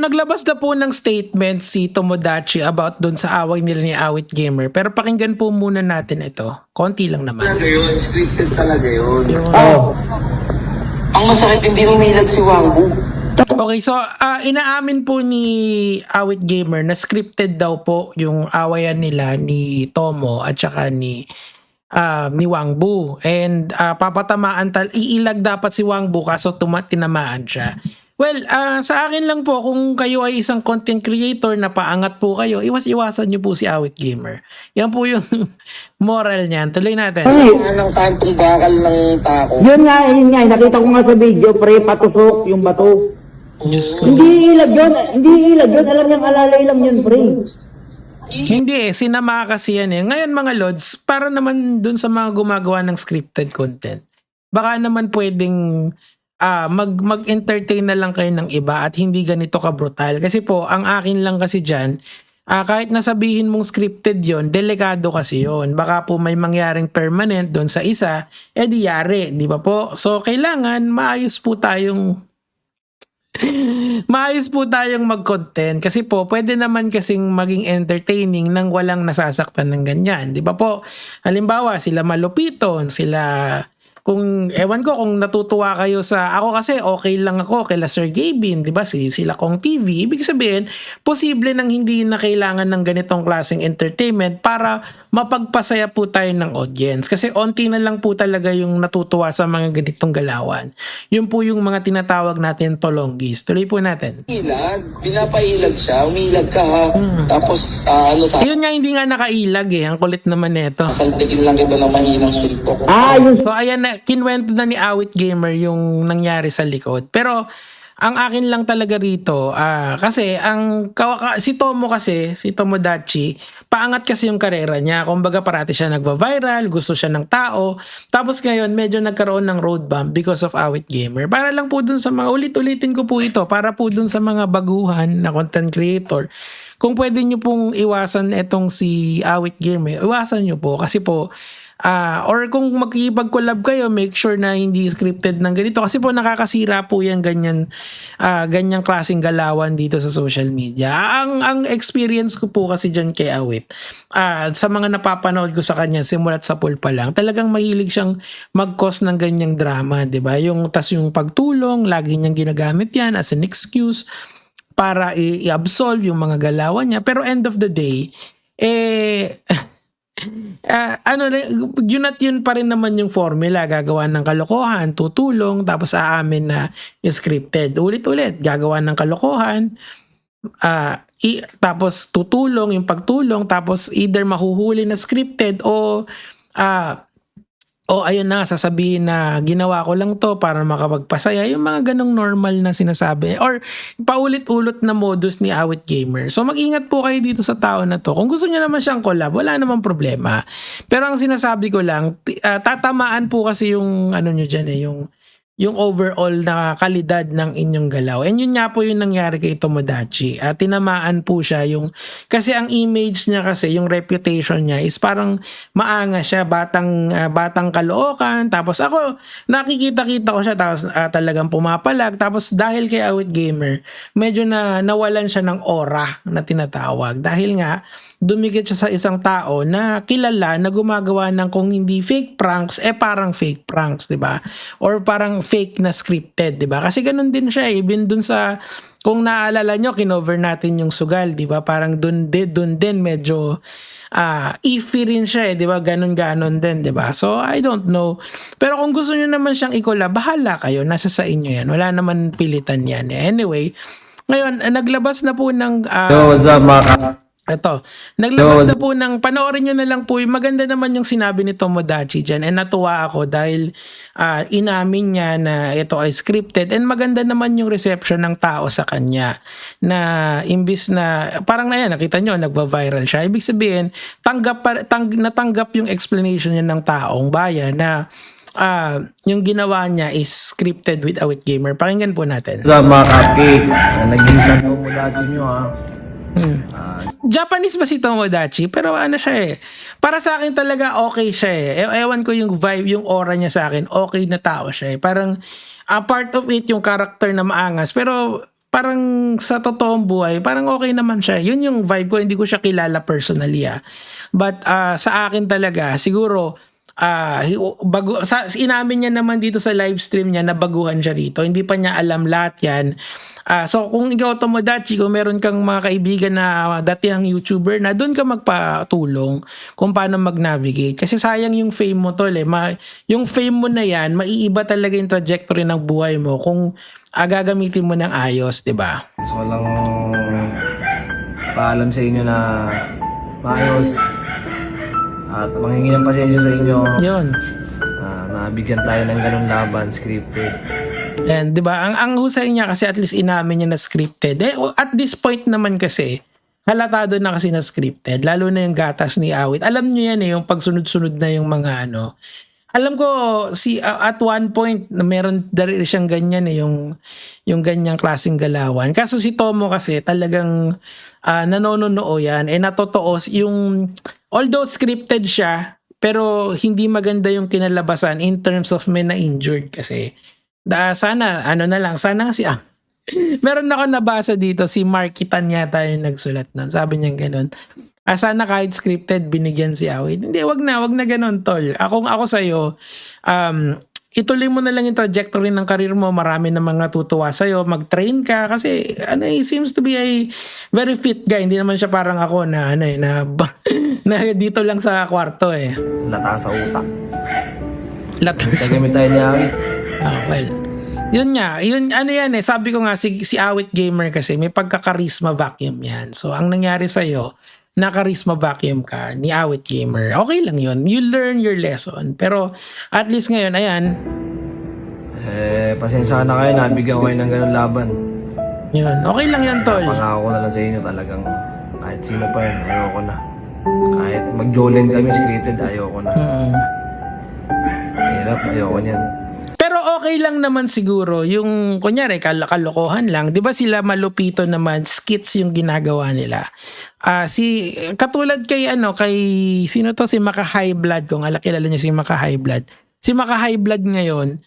Naglabas na po ng statement si Tomodachi about dun sa away nila ni Awit Gamer. Pero pakinggan po muna natin ito. Konti lang naman. Talaga yun, scripted talaga yun. Oh. Ang masakit, hindi umilag si Wangbu. Okay, so inaamin po ni Awit Gamer na scripted daw po yung awayan nila ni Tomo at saka ni Wangbu. And papatamaan iilag dapat si Wangbu kaso tinamaan siya. Well, sa akin lang po, kung kayo ay isang content creator na paangat po kayo, iwas-iwasan nyo po si Awit Gamer. Yan po yung moral niyan. Tuloy natin. Ang kantong bakal ng tako. Yun nga, nakita ko nga sa video, pre, patusok yung bato. Diyos ko. Hindi ilag yun, alam niyang alalay lang yun, pre. Hindi sinama kasi yan eh. Ngayon mga lods, para naman dun sa mga gumagawa ng scripted content, baka naman pwedeng mag-entertain na lang kayo ng iba at hindi ganito ka-brutal. Kasi po, ang akin lang kasi dyan, kahit nasabihin mong scripted yon, delikado kasi yon. Baka po may mangyaring permanent doon sa isa, di yari, di ba po? So, kailangan maayos po tayong mag-content kasi po pwede naman kasing maging entertaining nang walang nasasaktan ng ganyan, di ba po? Halimbawa, sila Malupiton, sila kung ewan ko kung natutuwa kayo sa ako kasi okay lang ako kay Sir Gavin, 'di ba? Sila Kong TV. Ibig sabihin, posible nang hindi na kailangan ng ganitong klaseng entertainment para mapagpasaya po tayo ng audience. Kasi onti na lang po talaga yung natutuwa sa mga ganitong galawan. Yun po yung mga tinatawag natin tolonggis. Tuloy po natin. Ilag, pinapailag siya, umilag ka ha. Tapos Yun nga, hindi nga nakailag eh. Ang kulit naman nito. saltigin lang kita ng mahinang suntok. Yun. So ayan na, kinwento na ni Awit Gamer yung nangyari sa likod. Pero ang akin lang talaga rito, kasi si Tomo kasi, si Tomodachi, paangat kasi yung karera niya. Kumbaga parati siya nagva-viral, gusto siya ng tao. Tapos ngayon, medyo nagkaroon ng road bump because of Awit Gamer. Para lang po dun sa mga, ulit-ulitin ko po ito, para po dun sa mga baguhan na content creator. Kung pwede nyo pong iwasan itong si Awit Gamer, iwasan nyo po. Kasi po, or kung magkikipag-collab kayo, make sure na hindi scripted ng ganito. Kasi po nakakasira po yan ganyang klaseng galawan dito sa social media. Ang experience ko po kasi dyan kay Awit, sa mga napapanood ko sa kanya, simulat sa pool pa lang, talagang mahilig siyang mag-cause ng ganyang drama, 'di ba? Yung pagtulong, lagi niyang ginagamit yan as an excuse para i-absolve yung mga galawan niya. Pero end of the day, yun at yun pa rin naman yung formula. Gagawa ng kalokohan, tutulong, tapos aamin na scripted. Ulit-ulit, gagawa ng kalokohan, tapos tutulong, yung pagtulong, tapos either mahuhuli na scripted o ayun na, sasabihin na ginawa ko lang to para makapagpasaya. Yung mga ganong normal na sinasabi. Or paulit-ulit na modus ni Awit Gamer. So mag-ingat po kayo dito sa tao na to. Kung gusto niya naman siyang collab, wala namang problema. Pero ang sinasabi ko lang, tatamaan po kasi yung ano nyo dyan yung overall na kalidad ng inyong galaw. And yun nga po yung nangyari kay Tomodachi. Tinamaan po siya kasi ang image niya kasi, yung reputation niya is parang maangas siya, batang kalookan. Tapos ako, nakikita-kita ko siya, tapos talagang pumapalag. Tapos dahil kay Awit Gamer, medyo nawalan siya ng aura na tinatawag. Dahil nga, dumikit siya sa isang tao na kilala na gumagawa ng kung hindi fake pranks, parang fake pranks, 'di ba? Or parang fake na scripted, 'di ba? Kasi ganun din siya, even dun sa, kung naalala nyo, kinover natin yung sugal, 'di ba? Parang dun din medyo iffy rin siya, 'di ba? Ganon din, 'di ba? So I don't know. Pero kung gusto niyo naman siyang ikola, bahala kayo, nasa sa inyo 'yan. Wala naman pilitan 'yan. Anyway, ngayon naglabas na po ng What's up, mga naglabas na po ng, panoorin nyo na lang po, maganda naman yung sinabi ni Tomodachi dyan, and natuwa ako dahil inamin niya na ito ay scripted, and maganda naman yung reception ng tao sa kanya, na imbis na, parang nakita nyo, nagva-viral siya, ibig sabihin, natanggap yung explanation niya ng taong bayan na yung ginawa niya is scripted with Awit Gamer. Pakinggan po natin. What's up, mga cupcake? Nag-iisang Tomodachi nyo, ha? Japanese ba si Tomodachi? Pero siya para sa akin talaga okay siya ewan ko yung vibe, yung aura niya sa akin, okay na tao siya Parang part of it yung character na maangas, pero parang sa totoong buhay, parang okay naman siya. Yun yung vibe ko, hindi ko siya kilala personally But sa akin talaga, siguro, inamin niya naman dito sa live stream niya na baguhan siya rito. Hindi pa niya alam lahat yan. So kung ikaw Tomodachi, kung meron kang mga kaibigan na datihang YouTuber na doon ka magpatulong kung paano mag-navigate. Kasi sayang yung fame mo tol yung fame mo na yan, maiiba talaga yung trajectory ng buhay mo kung gagamitin mo ng ayos, di ba? So lang paalam sa inyo na maayos at manghingi ng pasensya sa inyo. Yun. Nabigyan tayo ng ganun laban, scripted. And 'di ba? Ang husay niya kasi at least inamin niya na scripted. At this point naman kasi halatado na kasi na scripted, lalo na yung gatas ni Awit. Alam niyo yan yung pagsunod-sunod na yung mga ano. Alam ko at one point na meron dari siyang ganyan yung ganyang klaseng galawan. Kaso si Tomo kasi talagang nanonoo yan natotoo yung although scripted siya pero hindi maganda yung kinalabasan in terms of may na injured kasi. Sana si meron ako nabasa dito si Markitan yata yung nagsulat nun. Sabi niya gano'n. Sana kahit scripted binigyan si Awit. Hindi, wag na gano'n tol. Ako sa'yo, ituloy mo na lang yung trajectory ng career mo. Marami namang natutuwa sa'yo. Mag-train ka kasi he seems to be a very fit guy. Hindi naman siya parang ako na na dito lang sa kwarto Lata sa utak. Latas. Gamit tayo ni Awit. Well, yun nga, sabi ko nga si Awit Gamer kasi may pagka-charisma vacuum yan. So ang nangyari sa'yo, na-charisma vacuum ka ni Awit Gamer. Okay lang yun. You learn your lesson. Pero at least ngayon, ayan. Pasensya na kayo, nabigyan ko kayo ng ganun laban. Yun. Okay lang yun, tol. Pangako ko na lang sa inyo talagang kahit sino pa yun, ayoko na. Kahit mag-jolen kami scripted, ayoko na. Hirap, ayoko niyan. Pero okay lang naman siguro yung kunyari kalokohan lang. 'Di ba sila malupito naman skits yung ginagawa nila. Katulad kay sino to si Maka High Blood kung kilala niyo si Maka High Blood. Si Maka High Blood ngayon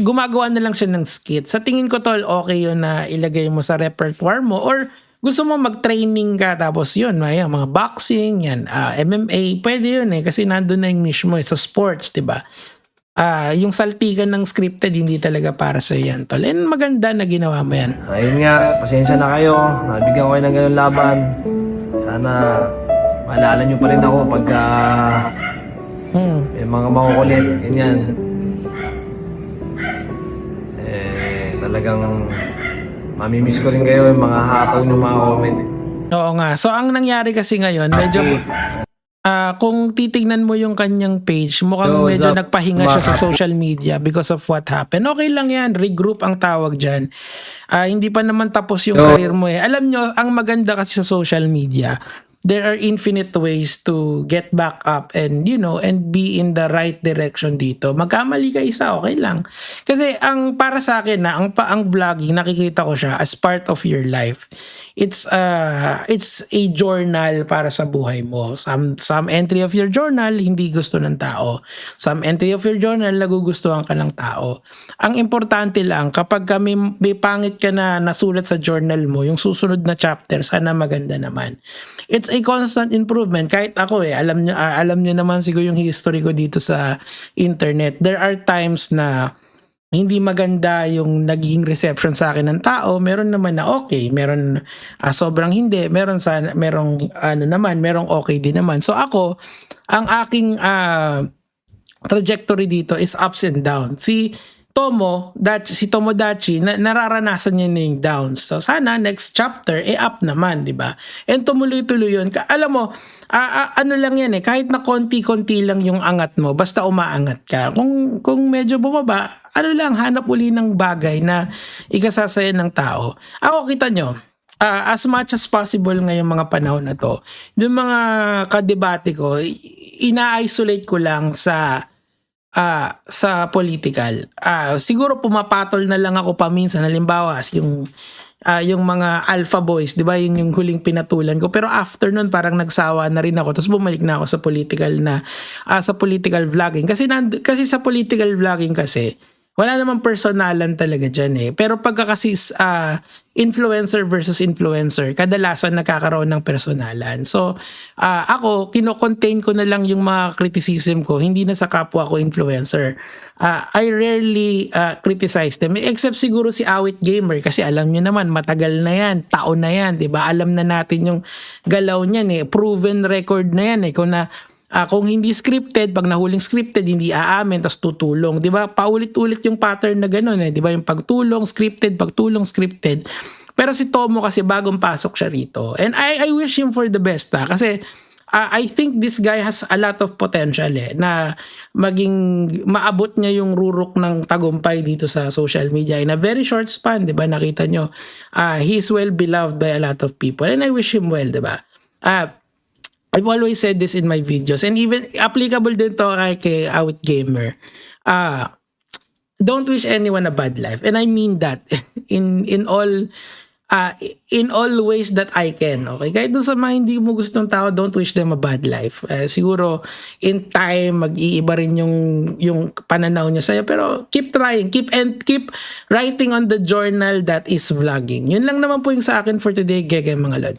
gumagawa na lang siya ng skit. Sa tingin ko tol okay yun na ilagay mo sa repertoire mo or gusto mo mag-training ka tapos yun, may mga boxing, yan, MMA, pwede yun kasi nandun na yung niche mo sa sports, 'di ba? Yung saltikan ng scripted hindi talaga para sa yan tol. And maganda na ginawa mo yan. Ayun nga, pasensya na kayo. Nabigyan ko kayo ng ganun laban. Sana maalala nyo pa rin ako pagka may mga makukulit. Ganyan. Talagang mamimiss ko rin kayo yung mga hataw ng mga comment. Oo nga. So ang nangyari kasi ngayon, medyo kung titignan mo yung kanyang page, mukhang medyo nagpahinga siya sa social media because of what happened. Okay lang yan, regroup ang tawag dyan. Hindi pa naman tapos yung career mo Alam nyo, ang maganda kasi sa social media, there are infinite ways to get back up and and be in the right direction dito. Magkamali ka isa, okay lang. Kasi ang para sa akin ang vlogging nakikita ko siya as part of your life. It's a journal para sa buhay mo. Some entry of your journal hindi gusto ng tao. Some entry of your journal nagugustuhan ka ng tao. Ang importante lang kapag may pangit ka na nasulat sa journal mo, yung susunod na chapter sana maganda naman. It's a constant improvement. Kahit ako alam nyo naman siguro yung history ko dito sa internet. There are times na hindi maganda yung naging reception sa akin ng tao. Meron naman na okay, meron sobrang hindi, merong merong okay din naman. So ako, ang aking trajectory dito is ups and downs. Si Tomodachi, nararanasan niya na yung downs. So sana next chapter, up naman, di ba? And tumuloy-tuloy yun. Alam mo, ano lang yan kahit na konti-konti lang yung angat mo, basta umaangat ka. Kung medyo bumaba, hanap uli ng bagay na ikasasaya ng tao. Ako, kita nyo, as much as possible ngayong mga panahon na to, yung mga kadebate ko, ina-isolate ko lang sa political. Siguro pumapatol na lang ako paminsan, halimbawa yung mga alpha boys, 'di ba? Yung huling pinatulan ko. Pero after nun parang nagsawa na rin ako. Tapos bumalik na ako sa political vlogging. Kasi sa political vlogging kasi Wala namang personalan talaga dyan eh. Pero pagka kasi influencer versus influencer, kadalasan nagkakaroon ng personalan. So, ako, kino-contain ko na lang yung mga criticism ko, hindi na sa kapwa ko influencer. I rarely criticize them, except siguro si Awit Gamer, kasi alam nyo naman, matagal na yan, taon na yan, diba? Alam na natin yung galaw niyan eh, proven record na yan eh, kung hindi scripted, pag nahuling scripted, hindi aamin, tas tutulong. Di ba? Paulit-ulit yung pattern na gano'n eh. Di ba? Yung pagtulong, scripted, pagtulong, scripted. Pero si Tomo kasi bagong pasok siya rito. And I wish him for the best kasi I think this guy has a lot of potential eh, na maging maabot niya yung rurok ng tagumpay dito sa social media in a very short span. Di ba? Nakita nyo, he's well beloved by a lot of people. And I wish him well, di ba? I've always said this in my videos and even applicable din to kay Awit Gamer. Don't wish anyone a bad life. And I mean that in all ways that I can. Okay? Kahit doon sa mga hindi mo gustong tao, don't wish them a bad life. Siguro in time mag-iiba rin yung pananaw nyo sa'yo, pero keep trying, keep writing on the journal that is vlogging. Yun lang naman po yung sa akin for today, Gege mga lods.